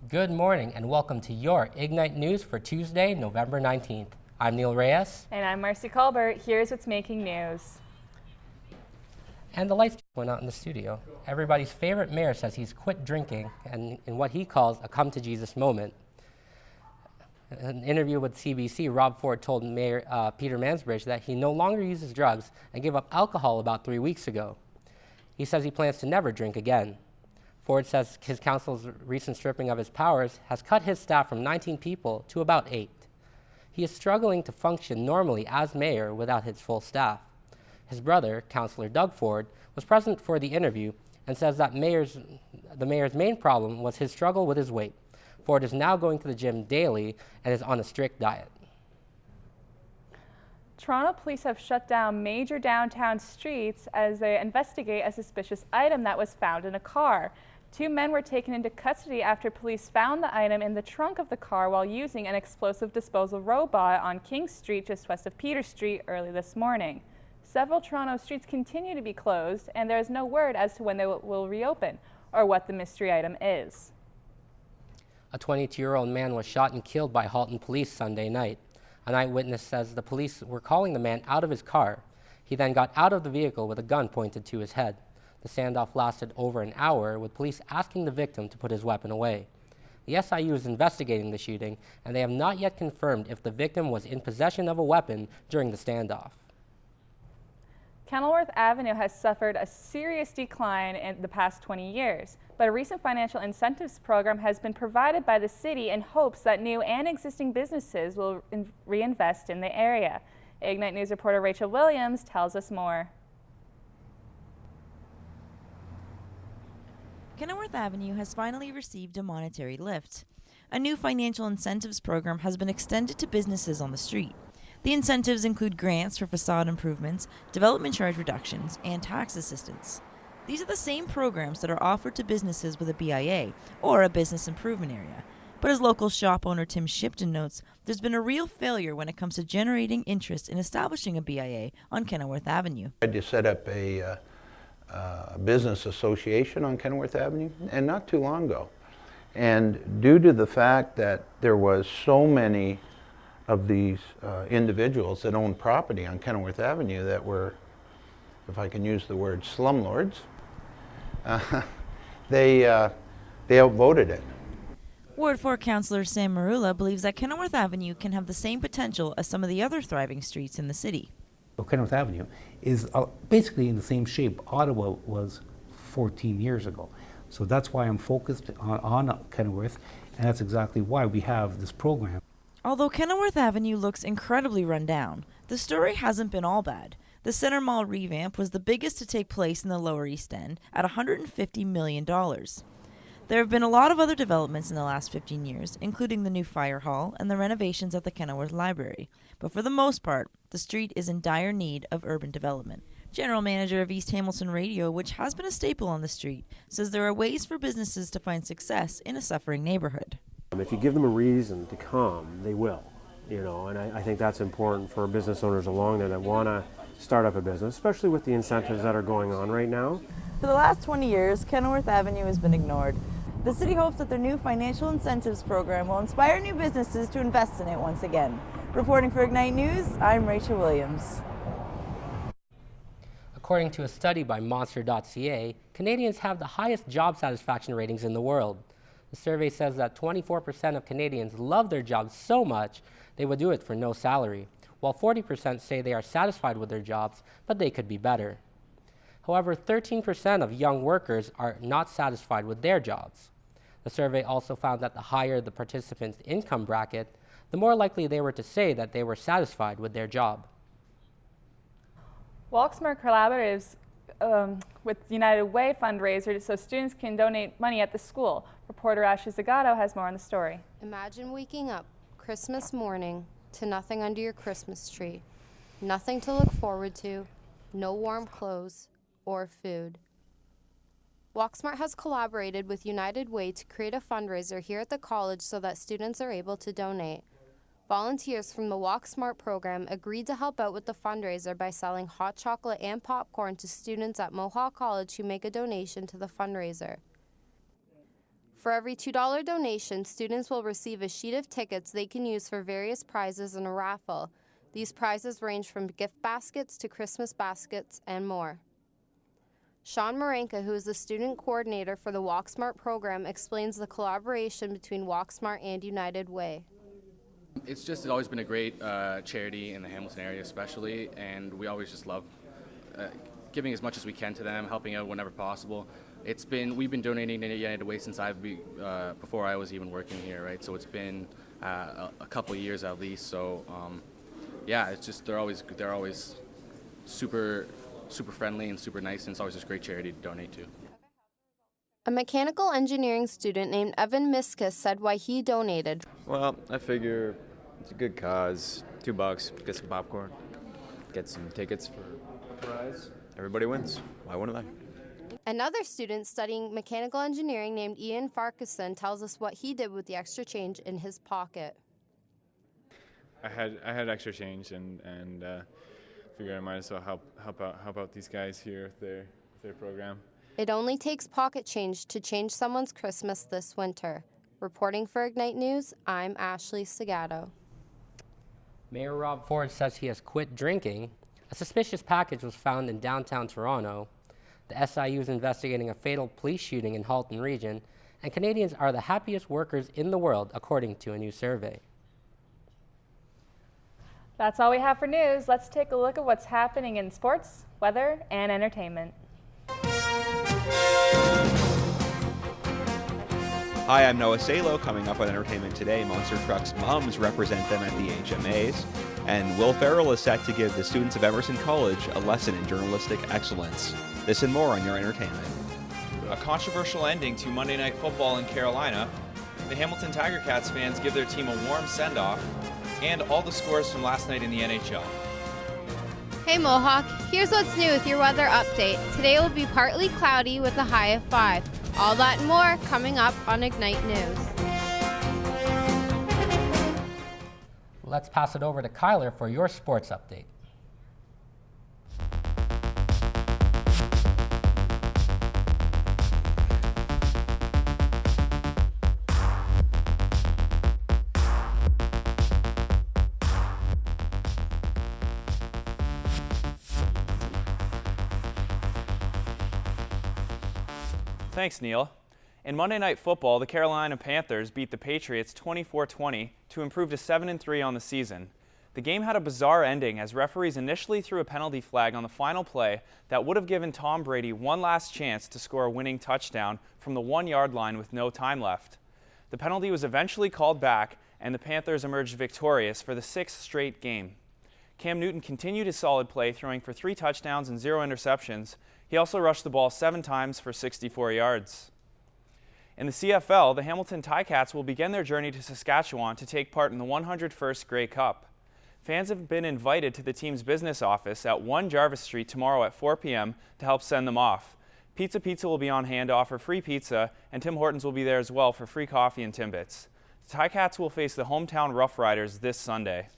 Good morning and welcome to your Ignite News for Tuesday, November 19th. I'm Neil Reyes. And I'm Marcy Colbert. Here's what's making news. And the lights went out in the studio. Everybody's favorite mayor says he's quit drinking and in what he calls a come to Jesus moment. In an interview with CBC, Rob Ford told Mayor Peter Mansbridge that he no longer uses drugs and gave up alcohol about 3 weeks ago. He says he plans to never drink again. Ford says his council's recent stripping of his powers has cut his staff from 19 people to about 8. He is struggling to function normally as mayor without his full staff. His brother, Councillor Doug Ford, was present for the interview and says that the mayor's main problem was his struggle with his weight. Ford is now going to the gym daily and is on a strict diet. Toronto police have shut down major downtown streets as they investigate a suspicious item that was found in a car. 2 men were taken into custody after police found the item in the trunk of the car while using an explosive disposal robot on King Street just west of Peter Street early this morning. Several Toronto streets continue to be closed, and there is no word as to when they will reopen or what the mystery item is. A 22-year-old man was shot and killed by Halton police Sunday night. An eyewitness says the police were calling the man out of his car. He then got out of the vehicle with a gun pointed to his head. The standoff lasted over an hour, with police asking the victim to put his weapon away. The SIU is investigating the shooting, and they have not yet confirmed if the victim was in possession of a weapon during the standoff. Kenilworth Avenue has suffered a serious decline in the past 20 years, but a recent financial incentives program has been provided by the city in hopes that new and existing businesses will reinvest in the area. Ignite News reporter Rachel Williams tells us more. Kenilworth Avenue has finally received a monetary lift. A new financial incentives program has been extended to businesses on the street. The incentives include grants for facade improvements, development charge reductions, and tax assistance. These are the same programs that are offered to businesses with a BIA or a business improvement area. But as local shop owner Tim Shipton notes, there's been a real failure when it comes to generating interest in establishing a BIA on Kenilworth Avenue. I had to set up a business association on Kenilworth Avenue, and not too long ago. And due to the fact that there was so many of these individuals that owned property on Kenilworth Avenue that were, if I can use the word, slumlords, they outvoted it. Ward 4 Councillor Sam Marula believes that Kenilworth Avenue can have the same potential as some of the other thriving streets in the city. So Kenilworth Avenue is basically in the same shape Ottawa was 14 years ago. So that's why I'm focused on Kenilworth, and that's exactly why we have this program. Although Kenilworth Avenue looks incredibly run down, the story hasn't been all bad. The Centre Mall revamp was the biggest to take place in the Lower East End at $150 million. There have been a lot of other developments in the last 15 years, including the new fire hall and the renovations at the Kenilworth Library. But for the most part, the street is in dire need of urban development. General manager of East Hamilton Radio, which has been a staple on the street, says there are ways for businesses to find success in a suffering neighborhood. If you give them a reason to come, they will, and I think that's important for business owners along there that want to start up a business, especially with the incentives that are going on right now. For the last 20 years, Kenilworth Avenue has been ignored. The city hopes that their new financial incentives program will inspire new businesses to invest in it once again. Reporting for Ignite News, I'm Rachel Williams. According to a study by Monster.ca, Canadians have the highest job satisfaction ratings in the world. The survey says that 24% of Canadians love their jobs so much they would do it for no salary, while 40% say they are satisfied with their jobs, but they could be better. However, 13% of young workers are not satisfied with their jobs. The survey also found that the higher the participant's income bracket, the more likely they were to say that they were satisfied with their job. WalkSmart collaboratives with United Way Fundraiser so students can donate money at the school. Reporter Ashley Zagato has more on the story. Imagine waking up Christmas morning to nothing under your Christmas tree, nothing to look forward to, no warm clothes or food. WalkSmart has collaborated with United Way to create a fundraiser here at the college so that students are able to donate. Volunteers from the WalkSmart program agreed to help out with the fundraiser by selling hot chocolate and popcorn to students at Mohawk College who make a donation to the fundraiser. For every $2 donation, students will receive a sheet of tickets they can use for various prizes in a raffle. These prizes range from gift baskets to Christmas baskets and more. Sean Marenka, who is the student coordinator for the WalkSmart program, explains the collaboration between WalkSmart and United Way. It's always been a great charity in the Hamilton area especially, and we always just love giving as much as we can to them, helping out whenever possible. We've been donating to United Way since before I was even working here, right? So it's been a couple of years at least. So yeah, it's just they're always super friendly and super nice, and it's always just a great charity to donate to. A mechanical engineering student named Evan Miskus said why he donated. Well, I figure it's a good cause. $2, get some popcorn, get some tickets for a prize. Everybody wins. Why wouldn't I? Another student studying mechanical engineering named Ian Farquharson tells us what he did with the extra change in his pocket. I had extra change and figured I might as well help out these guys here with their program. It only takes pocket change to change someone's Christmas this winter. Reporting for Ignite News, I'm Ashley Segato. Mayor Rob Ford says he has quit drinking. A suspicious package was found in downtown Toronto. The SIU is investigating a fatal police shooting in Halton Region, and Canadians are the happiest workers in the world, according to a new survey. That's all we have for news. Let's take a look at what's happening in sports, weather, and entertainment. Hi, I'm Noah Salo. Coming up on Entertainment Today, Monster Truck's moms represent them at the HMAs, and Will Ferrell is set to give the students of Emerson College a lesson in journalistic excellence. This and more on your entertainment. A controversial ending to Monday Night Football in Carolina. The Hamilton Tiger Cats fans give their team a warm send-off, and all the scores from last night in the NHL. Hey Mohawk, here's what's new with your weather update. Today will be partly cloudy with a high of 5. All that and more coming up on Ignite News. Let's pass it over to Kyler for your sports update. Thanks, Neil. In Monday Night Football, the Carolina Panthers beat the Patriots 24-20 to improve to 7-3 on the season. The game had a bizarre ending as referees initially threw a penalty flag on the final play that would have given Tom Brady one last chance to score a winning touchdown from the 1-yard line with no time left. The penalty was eventually called back, and the Panthers emerged victorious for the 6th straight game. Cam Newton continued his solid play, throwing for 3 touchdowns and 0 interceptions. He also rushed the ball 7 times for 64 yards. In the CFL, the Hamilton Ticats will begin their journey to Saskatchewan to take part in the 101st Grey Cup. Fans have been invited to the team's business office at 1 Jarvis Street tomorrow at 4 p.m. to help send them off. Pizza will be on hand to offer free pizza, and Tim Hortons will be there as well for free coffee and Timbits. The Ticats will face the hometown Rough Riders this Sunday.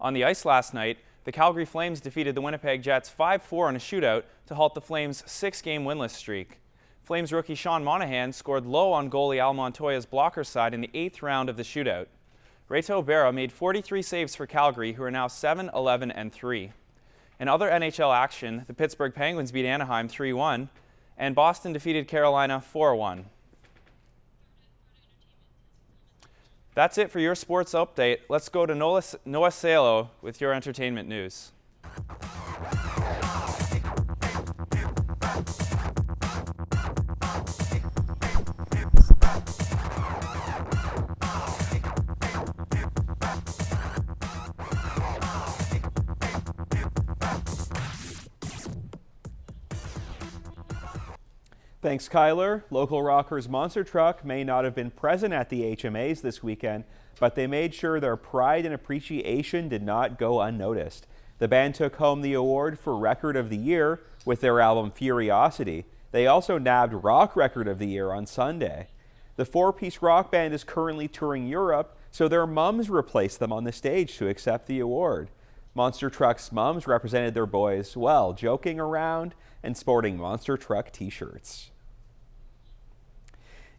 On the ice last night, the Calgary Flames defeated the Winnipeg Jets 5-4 in a shootout to halt the Flames' 6-game winless streak. Flames rookie Sean Monahan scored low on goalie Al Montoya's blocker side in the 8th round of the shootout. Reto Berra made 43 saves for Calgary, who are now 7-11-3. In other NHL action, the Pittsburgh Penguins beat Anaheim 3-1, and Boston defeated Carolina 4-1. That's it for your sports update. Let's go to Noah Salo with your entertainment news. Thanks, Kyler. Local rockers Monster Truck may not have been present at the HMAs this weekend, but they made sure their pride and appreciation did not go unnoticed. The band took home the award for Record of the Year with their album Furiosity. They also nabbed Rock Record of the Year on Sunday. The four-piece rock band is currently touring Europe, so their mums replaced them on the stage to accept the award. Monster Truck's mums represented their boys well, joking around and sporting Monster Truck t-shirts.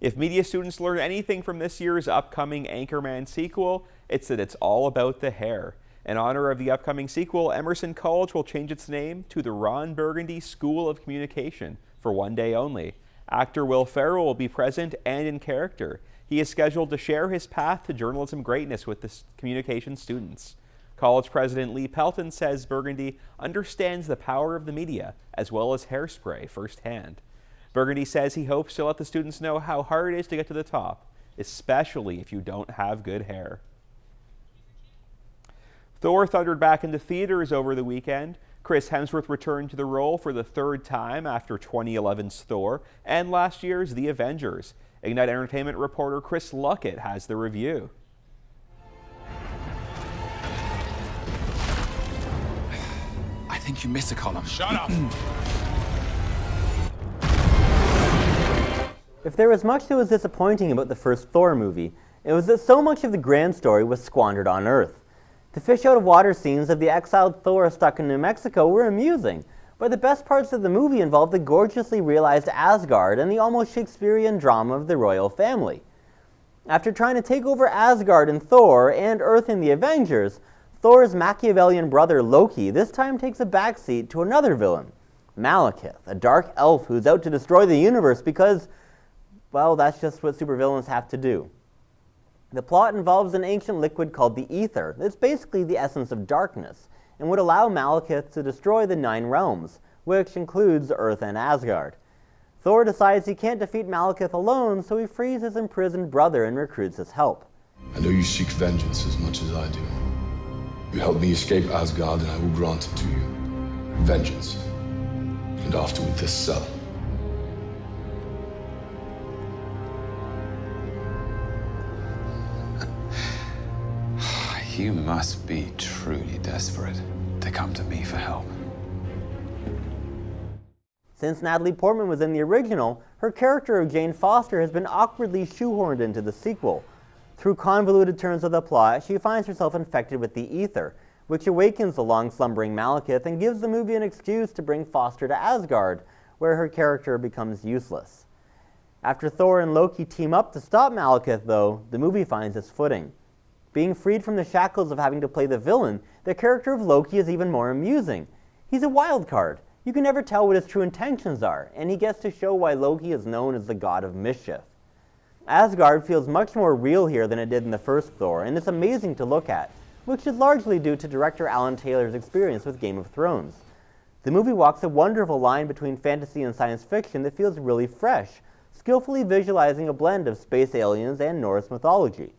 If media students learn anything from this year's upcoming Anchorman sequel, it's that it's all about the hair. In honor of the upcoming sequel, Emerson College will change its name to the Ron Burgundy School of Communication for one day only. Actor Will Ferrell will be present and in character. He is scheduled to share his path to journalism greatness with the communication students. College President Lee Pelton says Burgundy understands the power of the media as well as hairspray firsthand. Burgundy says he hopes to let the students know how hard it is to get to the top, especially if you don't have good hair. Thor thundered back into theaters over the weekend. Chris Hemsworth returned to the role for the third time after 2011's Thor and last year's The Avengers. Ignite Entertainment reporter Chris Luckett has the review. I think you missed a column. Shut up! If there was much that was disappointing about the first Thor movie, it was that so much of the grand story was squandered on Earth. The fish-out-of-water scenes of the exiled Thor stuck in New Mexico were amusing, but the best parts of the movie involved the gorgeously realized Asgard and the almost Shakespearean drama of the royal family. After trying to take over Asgard in Thor and Earth in the Avengers, Thor's Machiavellian brother Loki this time takes a backseat to another villain, Malekith, a dark elf who's out to destroy the universe because, well, that's just what supervillains have to do. The plot involves an ancient liquid called the ether that's basically the essence of darkness and would allow Malekith to destroy the 9 realms, which includes Earth and Asgard. Thor decides he can't defeat Malekith alone, so he frees his imprisoned brother and recruits his help. I know you seek vengeance as much as I do. You help me escape Asgard and I will grant it to you. Vengeance. And afterward this cell. You must be truly desperate to come to me for help. Since Natalie Portman was in the original, her character of Jane Foster has been awkwardly shoehorned into the sequel. Through convoluted turns of the plot, she finds herself infected with the ether, which awakens the long-slumbering Malekith and gives the movie an excuse to bring Foster to Asgard, where her character becomes useless. After Thor and Loki team up to stop Malekith, though, the movie finds its footing. Being freed from the shackles of having to play the villain, the character of Loki is even more amusing. He's a wild card. You can never tell what his true intentions are, and he gets to show why Loki is known as the god of mischief. Asgard feels much more real here than it did in the first Thor, and it's amazing to look at, which is largely due to director Alan Taylor's experience with Game of Thrones. The movie walks a wonderful line between fantasy and science fiction that feels really fresh, skillfully visualizing a blend of space aliens and Norse mythology.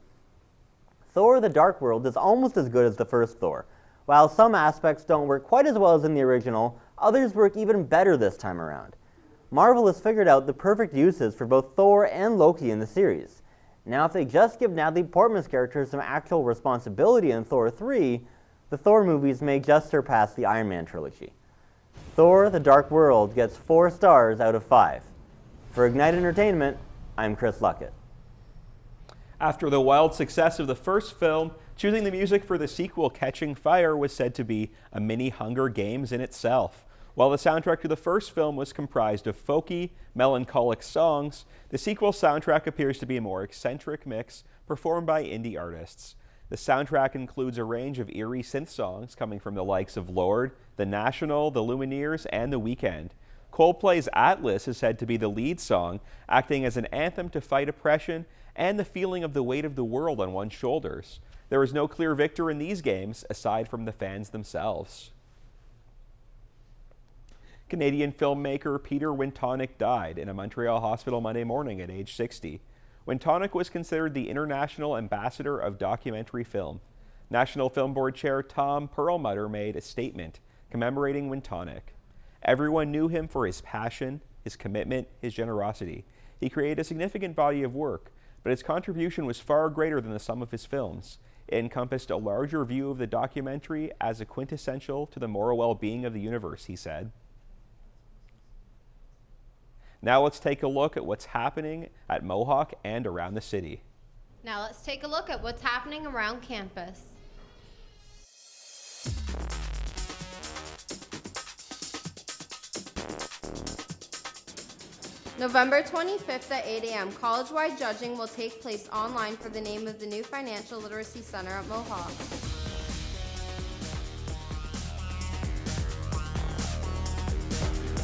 Thor: The Dark World is almost as good as the first Thor. While some aspects don't work quite as well as in the original, others work even better this time around. Marvel has figured out the perfect uses for both Thor and Loki in the series. Now if they just give Natalie Portman's character some actual responsibility in Thor 3, the Thor movies may just surpass the Iron Man trilogy. Thor: The Dark World gets 4 stars out of 5. For Ignite Entertainment, I'm Chris Luckett. After the wild success of the first film, choosing the music for the sequel, Catching Fire, was said to be a mini Hunger Games in itself. While the soundtrack to the first film was comprised of folky, melancholic songs, the sequel soundtrack appears to be a more eccentric mix performed by indie artists. The soundtrack includes a range of eerie synth songs coming from the likes of Lorde, The National, The Lumineers, and The Weeknd. Coldplay's Atlas is said to be the lead song, acting as an anthem to fight oppression and the feeling of the weight of the world on one's shoulders. There is no clear victor in these games, aside from the fans themselves. Canadian filmmaker Peter Wintonic died in a Montreal hospital Monday morning at age 60. Wintonic was considered the International Ambassador of Documentary Film. National Film Board Chair Tom Perlmutter made a statement commemorating Wintonic. Everyone knew him for his passion, his commitment, his generosity. He created a significant body of work, but his contribution was far greater than the sum of his films. It encompassed a larger view of the documentary as a quintessential to the moral well-being of the universe, he said. Now let's take a look at what's happening at Mohawk and around the city. Now let's take a look at what's happening around campus. November 25th at 8 a.m., college-wide judging will take place online for the name of the new Financial Literacy Center at Mohawk.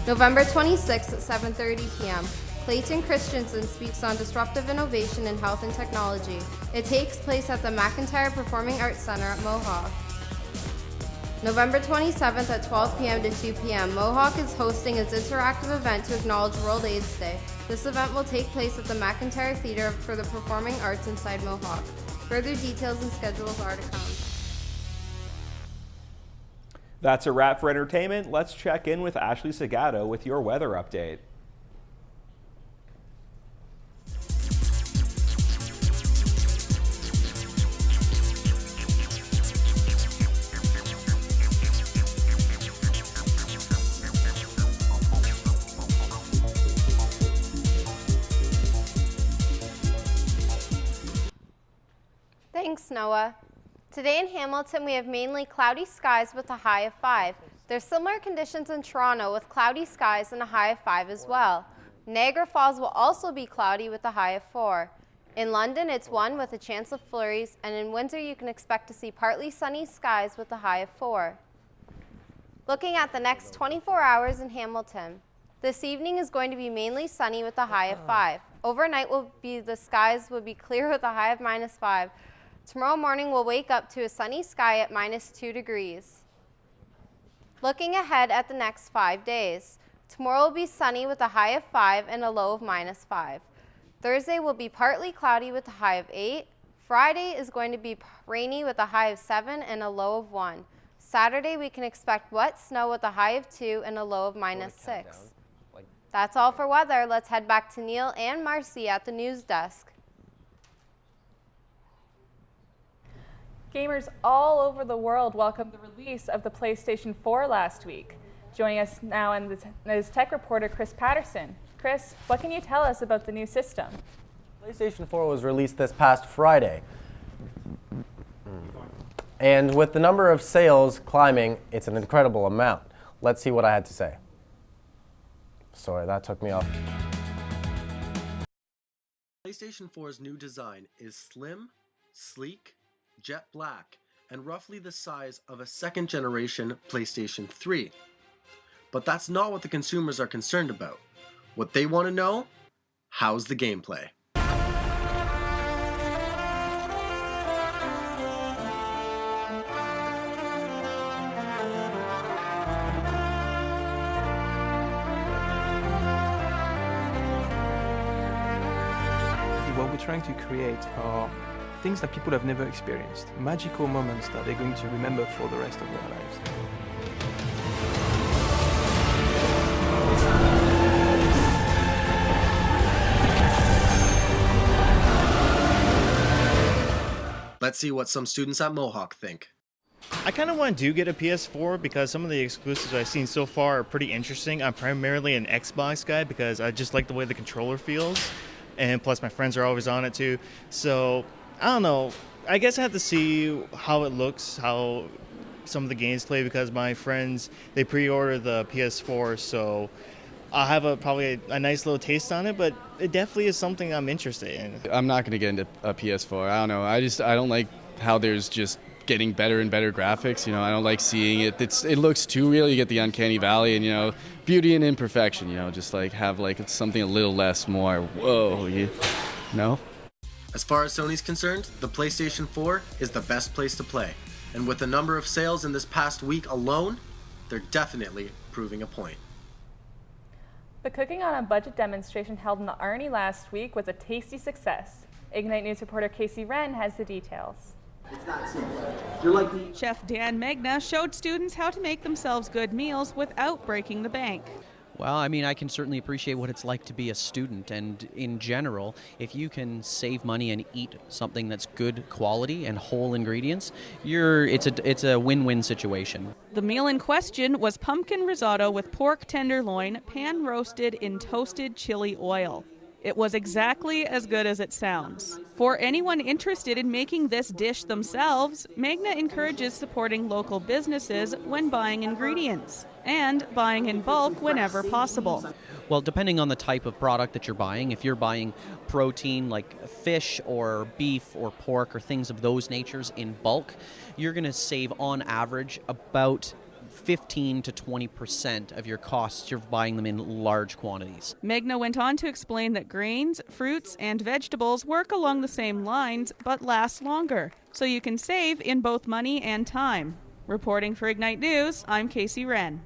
November 26th at 7:30 p.m., Clayton Christensen speaks on disruptive innovation in health and technology. It takes place at the McIntyre Performing Arts Center at Mohawk. November 27th at 12 p.m. to 2 p.m., Mohawk is hosting its interactive event to acknowledge World AIDS Day. This event will take place at the McIntyre Theater for the Performing Arts inside Mohawk. Further details and schedules are to come. That's a wrap for entertainment. Let's check in with Ashley Segato with your weather update. Thanks, Noah. Today in Hamilton, we have mainly cloudy skies with a high of 5. There's similar conditions in Toronto with cloudy skies and a high of 5 as well. Niagara Falls will also be cloudy with a high of 4. In London, it's 1 with a chance of flurries, and in Windsor, you can expect to see partly sunny skies with a high of 4. Looking at the next 24 hours in Hamilton, this evening is going to be mainly sunny with a high of 5. Overnight, the skies will be clear with a high of -5. Tomorrow morning, we'll wake up to a sunny sky at -2 degrees. Looking ahead at the next 5 days, tomorrow will be sunny with a high of 5 and a low of -5. Thursday will be partly cloudy with a high of 8. Friday is going to be rainy with a high of 7 and a low of 1. Saturday, we can expect wet snow with a high of 2 and a low of -6. That's all for weather. Let's head back to Neil and Marcy at the news desk. Gamers all over the world welcomed the release of the PlayStation 4 last week. Joining us now is tech reporter Chris Patterson. Chris, what can you tell us about the new system? PlayStation 4 was released this past Friday. And with the number of sales climbing, it's an incredible amount. Let's see what I had to say. Sorry, that took me off. PlayStation 4's new design is slim, sleek, jet black, and roughly the size of a second-generation PlayStation 3. But that's not what the consumers are concerned about. What they want to know, how's the gameplay? What we're trying to create are things that people have never experienced, magical moments that they're going to remember for the rest of their lives. Let's see what some students at Mohawk think. I kind of want to get a PS4 because some of the exclusives I've seen so far are pretty interesting. I'm primarily an Xbox guy because I just like the way the controller feels, and plus my friends are always on it too. So I don't know. I guess I have to see how it looks, how some of the games play, because my friends, they pre-order the PS4, so I'll have probably a nice little taste on it, but it definitely is something I'm interested in. I'm not going to get into a PS4. I don't know. I don't like how there's just getting better and better graphics. You know, I don't like seeing it. It looks too real. You get the uncanny valley and, you know, beauty and imperfection, you know, just like have like it's something a little less more, whoa, you know? As far as Sony's concerned, the PlayStation 4 is the best place to play. And with the number of sales in this past week alone, they're definitely proving a point. The Cooking on a Budget demonstration held in the Arnie last week was a tasty success. Ignite News reporter Casey Wren has the details. Chef Dan Magna showed students how to make themselves good meals without breaking the bank. Well, I mean, I can certainly appreciate what it's like to be a student, and in general, if you can save money and eat something that's good quality and whole ingredients, it's a win-win situation. The meal in question was pumpkin risotto with pork tenderloin, pan-roasted in toasted chili oil. It was exactly as good as it sounds. For anyone interested in making this dish themselves, Magna encourages supporting local businesses when buying ingredients and buying in bulk whenever possible. Well, depending on the type of product that you're buying, if you're buying protein like fish or beef or pork or things of those natures in bulk, you're going to save on average about 15 to 20% of your costs. You're buying them in large quantities. Magna went on to explain that grains, fruits, and vegetables work along the same lines but last longer, so you can save in both money and time. Reporting for Ignite News, I'm Casey Wren.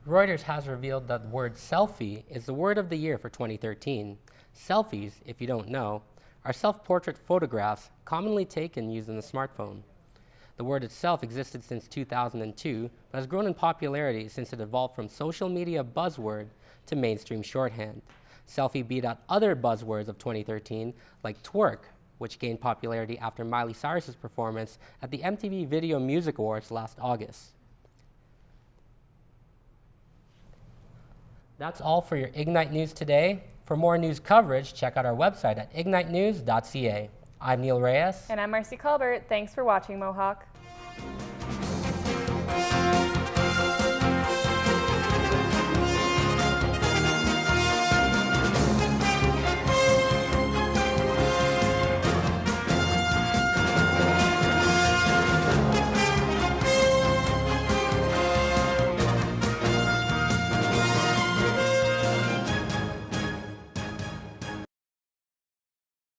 Reuters has revealed that the word selfie is the word of the year for 2013. Selfies, if you don't know, are self-portrait photographs commonly taken using a smartphone. The word itself existed since 2002, but has grown in popularity since it evolved from social media buzzword to mainstream shorthand. Selfie beat out other buzzwords of 2013, like twerk, which gained popularity after Miley Cyrus's performance at the MTV Video Music Awards last August. That's all for your Ignite News today. For more news coverage, check out our website at ignitenews.ca. I'm Neil Reyes. And I'm Marcy Colbert. Thanks for watching, Mohawk.